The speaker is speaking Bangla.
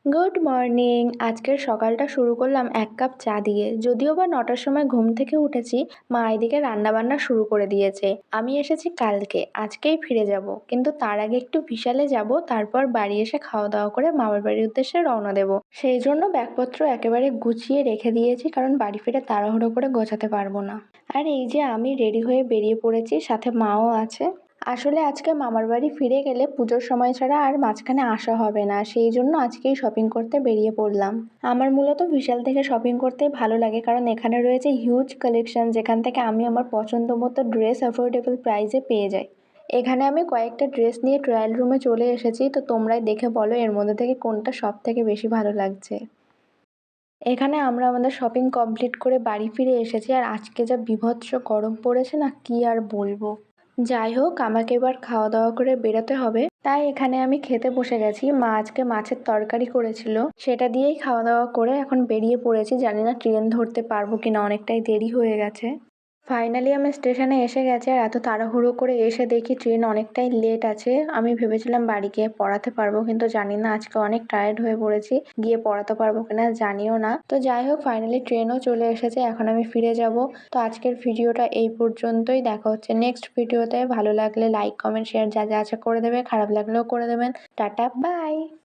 Good morning. আজকের সকালটা শুরু করলাম এক কাপ চা দিয়ে। যদিও বা ৯টার সময় ঘুম থেকে উঠেছি, মা এদিকে রান্নাবান্না শুরু করে দিয়েছে। আমি এসেছি কালকে, আজকেই ফিরে যাব। কিন্তু তার আগে একটু বিশালে যাব, তারপর বাড়ি এসে খাওয়া দাওয়া করে মামার বাড়ির উদ্দেশ্যে রওনা দেব। সেই জন্য ব্যাগপত্র একেবারে গুছিয়ে রেখে দিয়েছি, কারণ বাড়ি ফিরে তাড়াহুড়ো করে গোছাতে পারবো না। আর এই যে আমি রেডি হয়ে বেরিয়ে পড়েছি, সাথে মাও আছে। আসলে আজকে মামার বাড়ি ফিরে গেলে পুজোর সময় ছাড়া আর মাঝখানে আসা হবে না, সেই জন্য আজকেই শপিং করতে বেরিয়ে পড়লাম। আমার মূলত বিশাল থেকে শপিং করতে ভালো লাগে, কারণ এখানে রয়েছে হিউজ কালেকশন, যেখান থেকে আমি আমার পছন্দ মতো ড্রেস অ্যাফোর্ডেবল প্রাইসে পেয়ে যাই। এখানে আমি কয়েকটা ড্রেস নিয়ে ট্রায়াল রুমে চলে এসেছি, তো তোমরাই দেখে বলো এর মধ্যে থেকে কোনটা সব থেকে বেশি ভালো লাগছে। এখানে আমরা আমাদের শপিং কমপ্লিট করে বাড়ি ফিরে এসেছি, আর আজকে যা বীভৎস গরম পড়েছে না, কি আর বলবো। যাই হোক, আমাকে এবার খাওয়া দাওয়া করে বেরোতে হবে, তাই এখানে আমি খেতে বসে গেছি। মা আজকে মাছের তরকারি করেছিল, সেটা দিয়েই খাওয়া দাওয়া করে এখন বেরিয়ে পড়েছি। জানি না ট্রেন ধরতে পারবো কিনা, অনেকটাই দেরি হয়ে গেছে। ফাইনালি আমি স্টেশনে এসে গেছি, আর এত তাড়াহুড়ো করে এসে দেখি ট্রেন অনেকটাই লেট আছে। আমি ভেবেছিলাম বাড়ি গিয়ে পড়াতে পারবো, কিন্তু জানি না, আজকে অনেক টায়ার্ড হয়ে পড়েছি, গিয়ে পড়াতে পারবো কিনা জানিও না। তো যাই হোক, ফাইনালি ট্রেনও চলে এসেছে, এখন আমি ফিরে যাব। তো আজকের ভিডিওটা এই পর্যন্তই। দেখা হচ্ছে নেক্সট ভিডিওতে। ভালো লাগলে লাইক কমেন্ট শেয়ার যা যা আছে করে দেবে, খারাপ লাগলেও করে দেবেন। Tata, by.